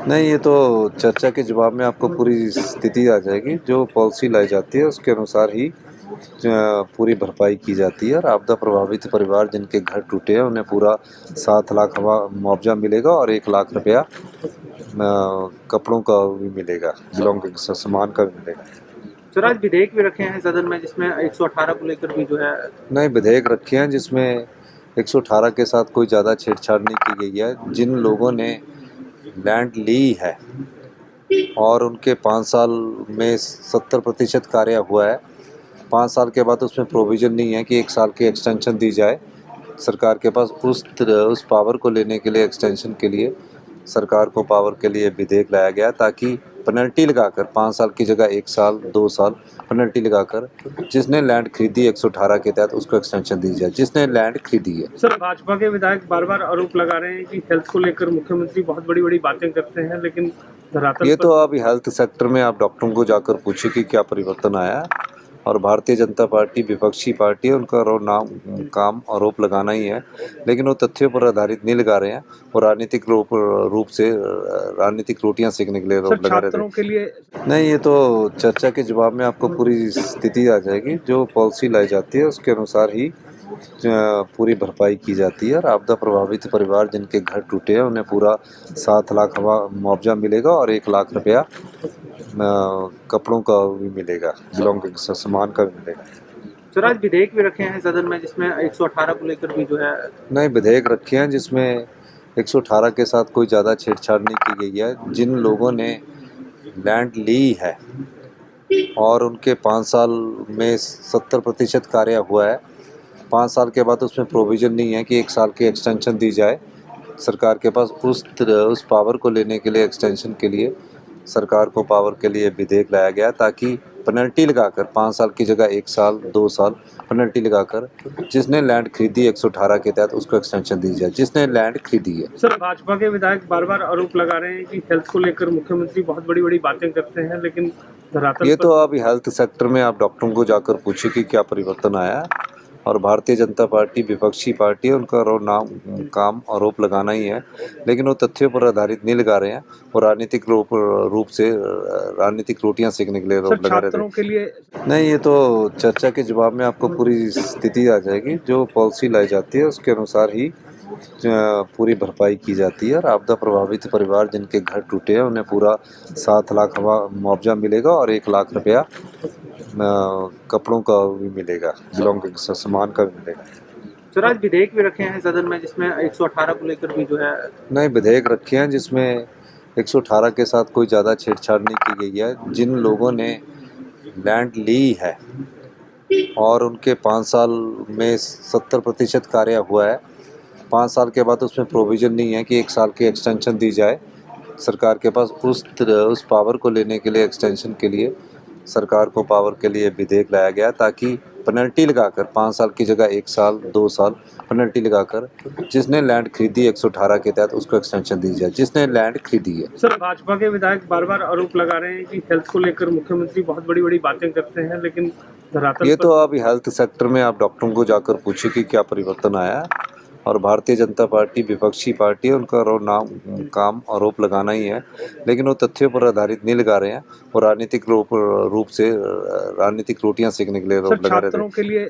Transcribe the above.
नहीं, ये तो चर्चा के जवाब में आपको पूरी स्थिति आ जाएगी। जो पॉलिसी लाई जाती है उसके अनुसार ही पूरी भरपाई की जाती है और आपदा प्रभावित परिवार जिनके घर टूटे हैं उन्हें पूरा 7 लाख हवा मुआवजा मिलेगा और 1 लाख रुपया कपड़ों का भी मिलेगा, बिलोंगिंग सामान का भी मिलेगा। सर, आज विधेयक भी रखे हैं सदन में जिसमें 118 को लेकर भी जो है। नए विधेयक रखे हैं जिसमें 118 के साथ कोई ज़्यादा छेड़छाड़ नहीं की गई है। जिन लोगों ने लैंड ली है और उनके 5 साल में 70% कार्य हुआ है, 5 साल के बाद उसमें प्रोविज़न नहीं है कि 1 साल की एक्सटेंशन दी जाए। सरकार के पास उस पावर को लेने के लिए एक्सटेंशन के लिए सरकार को पावर के लिए विधेयक लाया गया ताकि पेनल्टी लगाकर 5 साल की जगह 1 साल 2 साल पेनल्टी लगाकर जिसने लैंड खरीदी 118 के तहत उसको एक्सटेंशन दी जाए, जिसने लैंड खरीदी है। सर, भाजपा के विधायक बार-बार आरोप लगा रहे हैं कि हेल्थ को लेकर मुख्यमंत्री बहुत बड़ी-बड़ी बातें करते हैं, लेकिन धरातल ये पर। तो अभी हेल्थ सेक्टर में आप डॉक्टरों को जाकर पूछिए कि क्या परिवर्तन आया है। और भारतीय जनता पार्टी विपक्षी पार्टी है, उनका नाम काम आरोप लगाना ही है, लेकिन वो तथ्यों पर आधारित नहीं लगा रहे हैं। वो राजनीतिक रूप से राजनीतिक रोटियां सेकने के लिए सर, आरोप लगा रहे छात्रों थे। के लिए। नहीं, ये तो चर्चा के जवाब में आपको पूरी स्थिति आ जाएगी। जो पॉलिसी लाई जाती है उसके अनुसार ही पूरी भरपाई की जाती है और आपदा प्रभावित परिवार जिनके घर टूटे हैं उन्हें पूरा 7 लाख हवा मुआवजा मिलेगा और 1 लाख रुपया कपड़ों का भी मिलेगा, बिलोंगिंग सामान का भी मिलेगा। सर, आज विधेयक भी रखे हैं सदन में जिसमें 118 को लेकर भी जो है। नए विधेयक रखे हैं जिसमें 118 के साथ कोई ज़्यादा छेड़छाड़ नहीं की गई है। जिन लोगों ने लैंड ली है और उनके 5 साल में 70% कार्य हुआ है, 5 साल के बाद उसमें प्रोविज़न नहीं है कि 1 साल की एक्सटेंशन दी जाए। सरकार के पास उस पावर को लेने के लिए एक्सटेंशन के लिए सरकार को पावर के लिए विधेयक लाया गया ताकि पेनल्टी लगाकर 5 साल की जगह 1 साल 2 साल पेनल्टी लगाकर जिसने लैंड खरीदी 118 के तहत उसको एक्सटेंशन दी जाए, जिसने लैंड खरीदी है। सर, भाजपा के विधायक बार-बार आरोप लगा रहे हैं कि हेल्थ को लेकर मुख्यमंत्री बहुत बड़ी-बड़ी बातें करते हैं, लेकिन धरातल ये पर। तो अभी हेल्थ सेक्टर में आप डॉक्टरों को जाकर पूछिए कि क्या परिवर्तन आया है। और भारतीय जनता पार्टी विपक्षी पार्टी है, उनका नाम काम आरोप लगाना ही है, लेकिन वो तथ्यों पर आधारित नहीं लगा रहे हैं। वो राजनीतिक रूप से राजनीतिक रोटियां सेकने के लिए सर, आरोप लगा रहे छात्रों थे। के लिए। नहीं, ये तो चर्चा के जवाब में आपको पूरी स्थिति आ जाएगी। जो पॉलिसी लाई जाती है उसके अनुसार ही पूरी भरपाई की जाती है और आपदा प्रभावित परिवार जिनके घर टूटे हैं उन्हें पूरा 7 लाख हवा मुआवजा मिलेगा और 1 लाख रुपया कपड़ों का भी मिलेगा, बिलोंगिंग सामान का भी मिलेगा। सर, आज विधेयक भी रखे हैं सदन में जिसमें 118 को लेकर भी जो है। नए विधेयक रखे हैं जिसमें 118 के साथ कोई ज़्यादा छेड़छाड़ नहीं की गई है। जिन लोगों ने लैंड ली है और उनके 5 साल में 70% कार्य हुआ है, 5 साल के बाद उसमें प्रोविज़न नहीं है कि 1 साल की एक्सटेंशन दी जाए। सरकार के पास उस पावर को लेने के लिए एक्सटेंशन के लिए सरकार को पावर के लिए विधेयक लाया गया ताकि पेनल्टी लगाकर 5 साल की जगह 1 साल 2 साल पेनल्टी लगाकर जिसने लैंड खरीदी 118 के तहत उसको एक्सटेंशन दी जाए, जिसने लैंड खरीदी है। सर, भाजपा के विधायक बार-बार आरोप लगा रहे हैं कि हेल्थ को लेकर मुख्यमंत्री बहुत बड़ी-बड़ी बातें करते हैं, लेकिन धरातल ये पर। तो अभी हेल्थ सेक्टर में आप डॉक्टरों को जाकर पूछिए कि क्या परिवर्तन आया है। और भारतीय जनता पार्टी विपक्षी पार्टी है, उनका नाम काम आरोप लगाना ही है, लेकिन वो तथ्यों पर आधारित नहीं लगा रहे हैं। वो राजनीतिक रूप से राजनीतिक रोटियां सेकने के लिए आरोप लगा रहे थे। छात्रों के लिए।